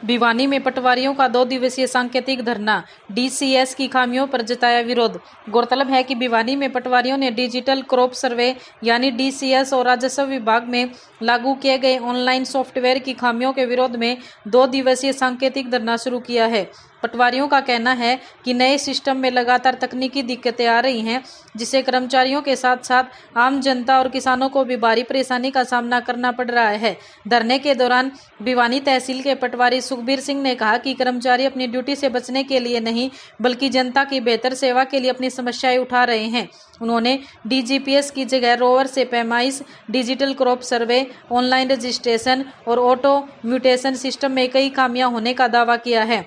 भिवानी में पटवारियों का 2 दिवसीय सांकेतिक धरना, डीसीएस की खामियों पर जताया विरोध। गौरतलब है कि भिवानी में पटवारियों ने डिजिटल क्रॉप सर्वे यानी डीसीएस और राजस्व विभाग में लागू किए गए ऑनलाइन सॉफ्टवेयर की खामियों के विरोध में 2 दिवसीय सांकेतिक धरना शुरू किया है। पटवारियों का कहना है कि नए सिस्टम में लगातार तकनीकी दिक्कतें आ रही हैं, जिससे कर्मचारियों के साथ साथ आम जनता और किसानों को भी भारी परेशानी का सामना करना पड़ रहा है। धरने के दौरान भिवानी तहसील के पटवारी सुखबीर सिंह ने कहा कि कर्मचारी अपनी ड्यूटी से बचने के लिए नहीं बल्कि जनता की बेहतर सेवा के लिए अपनी समस्याएं उठा रहे हैं। उन्होंने डीजीपीएस की जगह रोवर से पैमाइश, digital crop survey, online registration और ऑटो म्यूटेशन सिस्टम में कई खामियां होने का दावा किया है।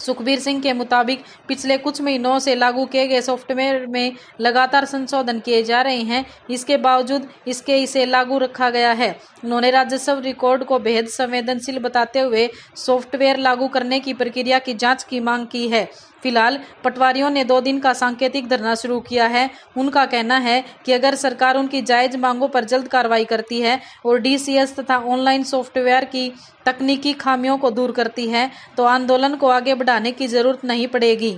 सुखबीर सिंह के मुताबिक पिछले कुछ महीनों से लागू किए गए सॉफ्टवेयर में लगातार संशोधन किए जा रहे हैं, इसके बावजूद इसे लागू रखा गया है। उन्होंने राजस्व रिकॉर्ड को बेहद संवेदनशील बताते हुए सॉफ्टवेयर लागू करने की प्रक्रिया की जांच की मांग की है। फिलहाल पटवारियों ने 2 दिन का सांकेतिक धरना शुरू किया है। उनका कहना है कि अगर सरकार उनकी जायज मांगों पर जल्द कार्रवाई करती है और डीसीएस तथा ऑनलाइन सॉफ्टवेयर की तकनीकी खामियों को दूर करती है तो आंदोलन को आगे बढ़ाने की जरूरत नहीं पड़ेगी।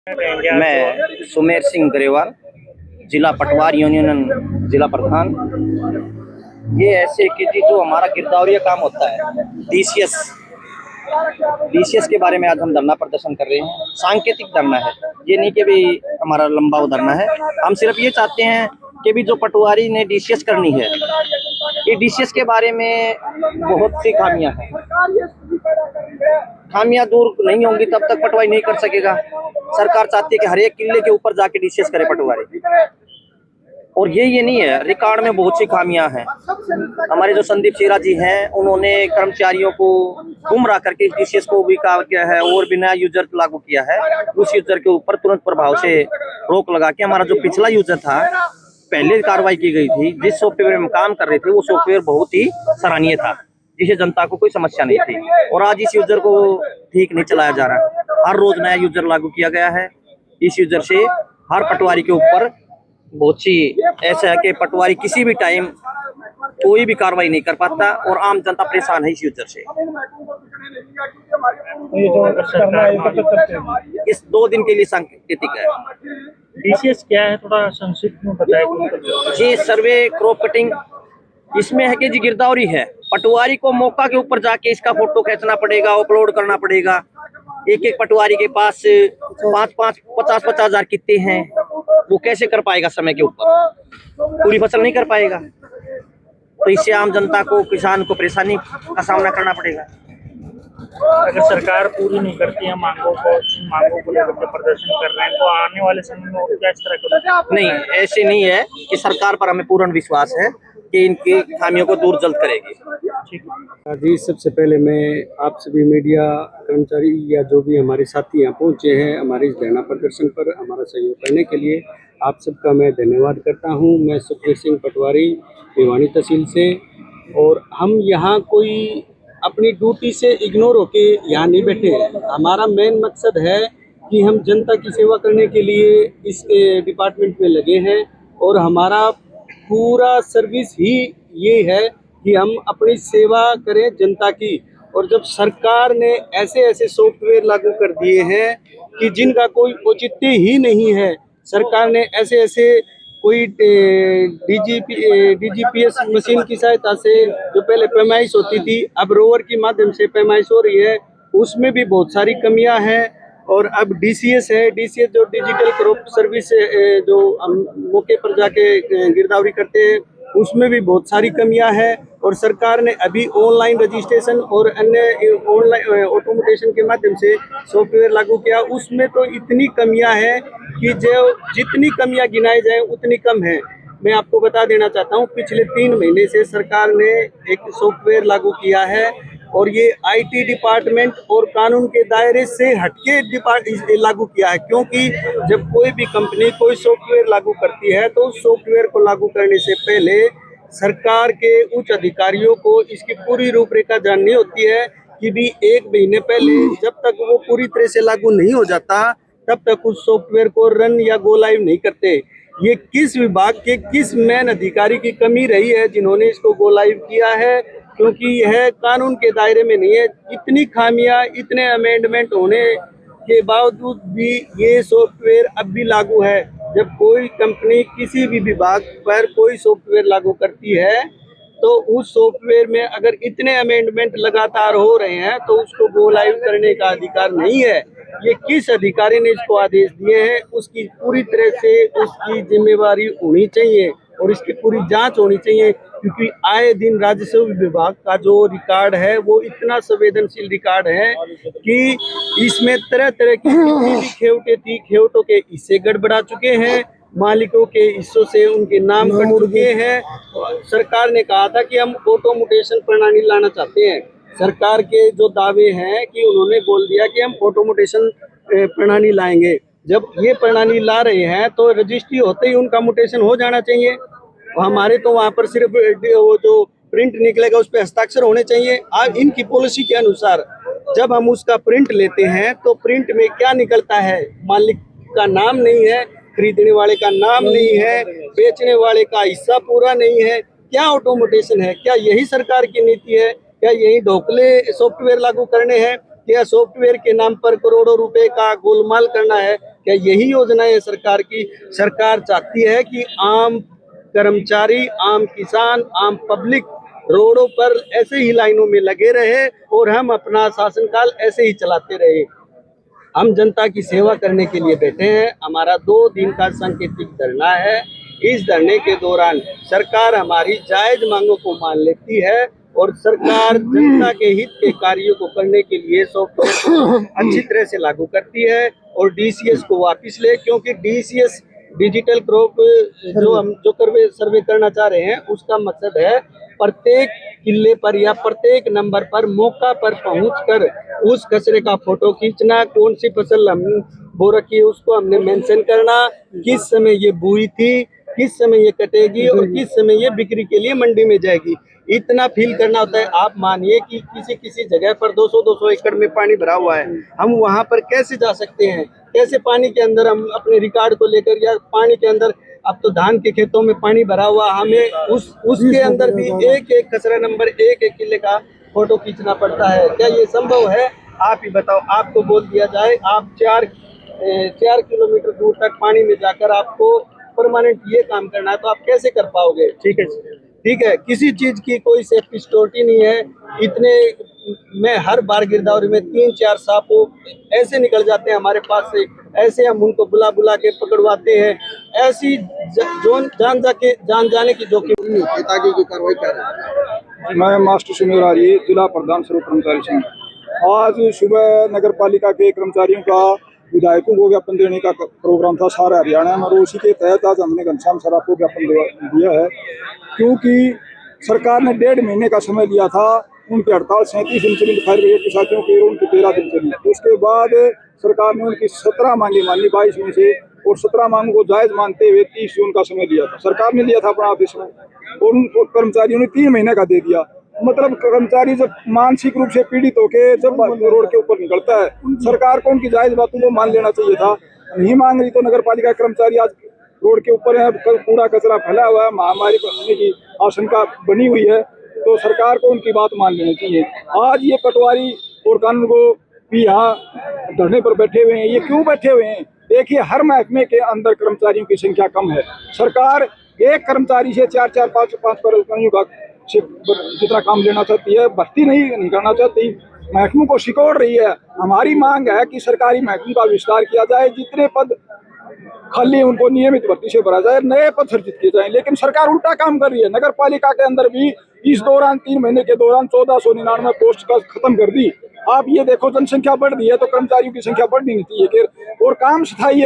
मैं सुमेर सिंह ग्रेवाल, जिला पटवार यूनियन जिला प्रधान। ये ऐसे कि जी जो हमारा गिरदावरी काम होता है डीसीएस के बारे में आज हम धरना प्रदर्शन कर रहे हैं। सांकेतिक धरना है, ये नहीं कि भी हमारा लंबा धरना है। हम सिर्फ ये चाहते हैं कि भी जो पटवारी ने डीसीएस करनी है, ये डीसीएस के बारे में बहुत सी खामियां हैं। खामियां दूर नहीं होंगी तब तक पटवारी नहीं कर सकेगा। सरकार चाहती है कि हर एक किले के ऊपर जाके डीसीएस करे पटवारी, और ये नहीं है। रिकॉर्ड में बहुत सी खामियां हैं। हमारे जो संदीप चीरा जी हैं, उन्होंने कर्मचारियों को गुमराह करके डीसीएस को भी कहा गया है और बिना यूजर लागू किया है। उस यूजर के ऊपर तुरंत प्रभाव से रोक लगा के हमारा जो पिछला यूजर था, पहले कार्रवाई की गई थी, जिस सॉफ्टवेयर में काम कर रहे थे वो सॉफ्टवेयर बहुत ही सराहनीय था, जिसे जनता को कोई समस्या नहीं थी। और आज इस यूजर को ठीक नहीं चलाया जा रहा। हर रोज नया यूजर लागू किया गया है। इस यूजर से हर पटवारी के ऊपर बहुत सी ऐसा है कि पटवारी किसी भी टाइम कोई भी कार्रवाई नहीं कर पाता और आम जनता परेशान है इस यूजर से। इस 2 दिन के लिए सांकेतिक है। डीसीएस क्या है, थोड़ा संक्षिप्त में बताएं। जी, सर्वे क्रॉप कटिंग इसमें है कि जी गिरदावरी है। पटवारी को मौका के ऊपर जाके इसका फोटो खींचना पड़ेगा, अपलोड करना पड़ेगा। एक पटवारी के पास 50 हजार कितने हैं, वो कैसे कर पाएगा? समय के ऊपर पूरी फसल नहीं कर पाएगा, तो इससे आम जनता को, किसान को परेशानी का सामना करना पड़ेगा। अगर सरकार पूरी नहीं करती है मांगों को लेकर के प्रदर्शन कर रहे हैं, तो आने वाले समय में क्या इस तरह करें? नहीं, ऐसे नहीं है कि सरकार पर हमें पूर्ण विश्वास है कि इनकी खामियों को दूर जल्द करेगी। जी, सबसे पहले मैं आप सभी मीडिया कर्मचारी या जो भी हमारे साथी यहाँ पहुँचे हैं हमारे इस धरना प्रदर्शन पर हमारा सहयोग करने के लिए, आप सबका मैं धन्यवाद करता हूँ। मैं सुखबीर सिंह पटवारी भिवानी तहसील से, और हम यहाँ कोई अपनी ड्यूटी से इग्नोर होके यहाँ नहीं बैठे हैं। हमारा मेन मकसद है कि हम जनता की सेवा करने के लिए इस डिपार्टमेंट में लगे हैं, और हमारा पूरा सर्विस ही ये है कि हम अपनी सेवा करें जनता की। और जब सरकार ने ऐसे सॉफ्टवेयर लागू कर दिए हैं कि जिनका कोई औचित्य ही नहीं है, सरकार ने ऐसे कोई डीजीपीएस मशीन की सहायता से, जो पहले पैमाइश होती थी अब रोवर के माध्यम से पैमाइश हो रही है, उसमें भी बहुत सारी कमियां हैं। और अब डीसीएस है, डीसीएस जो डिजिटल क्रॉप सर्विस जो हम मौके पर जाके गिरदावरी करते हैं, उसमें भी बहुत सारी कमियां हैं। और सरकार ने अभी ऑनलाइन रजिस्ट्रेशन और अन्य ऑनलाइन ऑटोमेशन के माध्यम से सॉफ्टवेयर लागू किया, उसमें तो इतनी कमियां हैं कि जो जितनी कमियां गिनाई जाए उतनी कम है। मैं आपको बता देना चाहता हूं, पिछले 3 महीने से सरकार ने एक सॉफ्टवेयर लागू किया है, और ये आईटी डिपार्टमेंट और कानून के दायरे से हटके लागू किया है। क्योंकि जब कोई भी कंपनी कोई सॉफ्टवेयर लागू करती है तो उस सॉफ्टवेयर को लागू करने से पहले सरकार के उच्च अधिकारियों को इसकी पूरी रूपरेखा जाननी होती है कि भी 1 महीने पहले जब तक वो पूरी तरह से लागू नहीं हो जाता तब तक उस सॉफ्टवेयर को रन या गो लाइव नहीं करते। ये किस विभाग के किस मेन अधिकारी की कमी रही है जिन्होंने इसको गो लाइव किया है, क्योंकि यह कानून के दायरे में नहीं है। इतनी खामियां, इतने अमेंडमेंट होने के बावजूद भी ये सॉफ्टवेयर अब भी लागू है। जब कोई कंपनी किसी भी विभाग पर कोई सॉफ्टवेयर लागू करती है तो उस सॉफ्टवेयर में अगर इतने अमेंडमेंट लगातार हो रहे हैं तो उसको गो लाइव करने का अधिकार नहीं है। ये किस अधिकारी ने इसको आदेश दिए हैं, उसकी पूरी तरह से उसकी जिम्मेवारी होनी चाहिए और इसकी पूरी जांच होनी चाहिए, क्योंकि आए दिन राजस्व विभाग का जो रिकॉर्ड है वो इतना संवेदनशील रिकॉर्ड है कि इसमें तरह तरह की जितनी भी खेवटें थी, खेवटों के हिस्से गड़बड़ा चुके हैं, मालिकों के हिस्सों से उनके नाम कट चुके हैं। सरकार ने कहा था कि हम ऑटोमोटेशन प्रणाली लाना चाहते हैं। सरकार के जो दावे हैं कि उन्होंने बोल दिया कि हम ऑटोमोटेशन प्रणाली लाएंगे। जब ये प्रणाली ला रहे हैं तो रजिस्ट्री होते ही उनका म्यूटेशन हो जाना चाहिए। हमारे तो वहाँ पर सिर्फ वो जो प्रिंट निकलेगा उस पर हस्ताक्षर होने चाहिए। आज इनकी पॉलिसी के अनुसार जब हम उसका प्रिंट लेते हैं तो प्रिंट में क्या निकलता है, मालिक का नाम नहीं है, खरीदने वाले का नाम नहीं है, बेचने वाले का हिस्सा पूरा नहीं है। क्या ऑटोमोटेशन है? क्या यही सरकार की नीति है? क्या यही ढोकले सॉफ्टवेयर लागू करने हैं? क्या सॉफ्टवेयर के नाम पर करोड़ों रुपए का गोलमाल करना है? क्या यही योजना है सरकार की? सरकार चाहती है कि आम कर्मचारी, आम किसान, आम पब्लिक रोडों पर ऐसे ही लाइनों में लगे रहे और हम अपना शासनकाल ऐसे ही चलाते रहे। हम जनता की सेवा करने के लिए बैठे हैं। हमारा 2 दिन का सांकेतिक धरना है। इस धरने के दौरान सरकार हमारी जायज मांगों को मान लेती है और सरकार जनता के हित के कार्यों को करने के लिए सॉफ्टवेयर को अच्छी तरह से लागू करती है और डीसीएस को वापस ले, क्योंकि डीसीएस डिजिटल क्रॉप जो हम सर्वे करना चाह रहे हैं उसका मकसद है प्रत्येक किले पर या प्रत्येक नंबर पर मौका पर पहुंचकर उस कचरे का फोटो खींचना, कौन सी फसल हम बो रखी है उसको हमने मेंशन करना, किस समय ये बुई थी, किस समय ये कटेगी और किस समय ये बिक्री के लिए मंडी में जाएगी, इतना फील करना होता है। आप मानिए कि किसी जगह पर 200-200 एकड़ में पानी भरा हुआ है, हम वहां पर कैसे जा सकते हैं? कैसे पानी के अंदर हम अपने रिकॉर्ड को लेकर, या पानी के अंदर अब तो धान के खेतों में पानी भरा हुआ, हमें उसके अंदर भी एक एक कचरा नंबर, एक एक किले का फोटो खींचना पड़ता है। क्या ये संभव है? आप ही बताओ। आपको बोल दिया जाए आप 4 किलोमीटर दूर तक पानी में जाकर आपको परमानेंट ये काम करना है तो आप कैसे कर पाओगे? ठीक है, किसी चीज की कोई सेफ्टी सिक्योरिटी नहीं है। इतने में हर बार गिरदावरी में 3-4 सांप ऐसे निकल जाते हैं हमारे पास से, ऐसे हम उनको बुला के पकड़वाते हैं। ऐसी जान जाने की जोखिम ताकि की कार्रवाई कर रहे हैं। मैं मास्टर सुमेर आर्य, जिला प्रधान सर्व कर्मचारी संघ। आज सुबह नगर पालिका के कर्मचारियों का विधायकों को ज्ञापन देने का प्रोग्राम था सारा हरियाणा में, और उसी के तहत आज हमने घनश्याम सराफ को ज्ञापन दिया है, क्योंकि सरकार ने 1.5 महीने का समय लिया था। उनकी हड़ताल 37 दिन चली, फायर ब्रिगेड के साथियों की, उनकी 13 दिन चली। उसके बाद सरकार ने उनकी 17 मांगे मान ली 22 में से, और 17 मांगों को जायज मानते हुए 30 जून का समय दिया था। सरकार ने लिया था अपना ऑफिस में, और उन कर्मचारियों ने 3 महीने का दे दिया। मतलब कर्मचारी जब मानसिक रूप से पीड़ित होकर जब रोड के ऊपर निकलता है, सरकार को उनकी जायज बातों को मान लेना चाहिए था। नहीं मांग रही तो नगर पालिका कर्मचारी आज रोड के ऊपर है, कूड़ा कचरा फैला हुआ है, महामारी बढ़ने की आशंका बनी हुई है, तो सरकार को उनकी बात मान लेनी चाहिए। आज ये पटवारी और कानून को भी यहाँ धरने पर बैठे हुए हैं। ये क्यों बैठे हुए हैं? देखिए, हर महकमे के अंदर कर्मचारियों की संख्या कम है। सरकार एक कर्मचारी से 4-4, 5-5 कर्मचारियों का जितना काम लेना चाहती है, भर्ती नहीं करना चाहती, महकमों को सिकोड़ रही है। हमारी मांग है कि सरकारी महकमों का विस्तार किया जाए, जितने पद खाली उनको नियमित भर्ती से भरा जाए, नए पद सृजित किए जाएं। लेकिन सरकार उल्टा काम कर रही है। नगर पालिका के अंदर भी इस दौरान 3 महीने के दौरान 1499 पोस्ट का खत्म कर दी। आप ये देखो, जनसंख्या बढ़ रही है तो कर्मचारियों की संख्या बढ़नी नहीं चाहिए। और काम स्थायी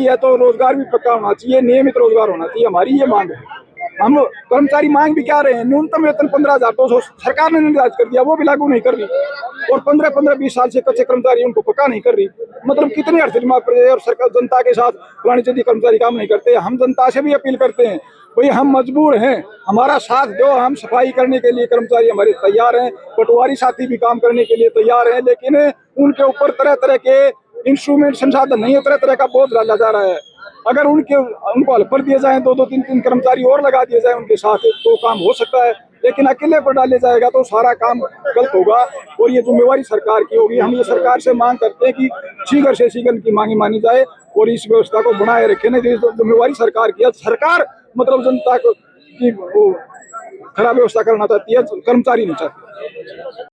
है तो रोजगार भी पक्का होना चाहिए, नियमित रोजगार होना चाहिए। हमारी ये मांग है। हम कर्मचारी मांग भी क्या रहे हैं? न्यूनतम वेतन 15,200 सरकार ने निर्धारित कर दिया, वो भी लागू नहीं कर रही, और 15-20 साल से कच्चे कर्मचारी उनको पक्का नहीं कर रही। मतलब कितनी अड़चन में पड़ रही है। और सरकार जनता के साथ पुरानी यदि कर्मचारी काम नहीं करते। हम जनता से भी अपील करते हैं, भाई हम मजबूर हैं, हमारा साथ दो। हम सफाई करने के लिए कर्मचारी हमारे तैयार हैं, पटवारी साथी भी काम करने के लिए तैयार हैं, लेकिन उनके ऊपर तरह तरह के इंस्ट्रूमेंट, संसाधन नहीं है, तरह तरह का बोझ डाला जा रहा है। अगर उनको हेल्पर दिए जाए, 2-2, 3-3 कर्मचारी और लगा दिए जाए उनके साथ, तो काम हो सकता है। लेकिन अकेले पर डाले जाएगा तो सारा काम गलत होगा और ये जिम्मेवारी सरकार की होगी। हम ये सरकार से मांग करते हैं कि शीघ्र से शीघ्र इनकी मांगी मानी जाए और इस व्यवस्था को बनाए रखे। नहीं तो जिम्मेवारी सरकार की है। सरकार मतलब जनता को की वो खराब व्यवस्था करना चाहती है, कर्मचारी नहीं चाहते।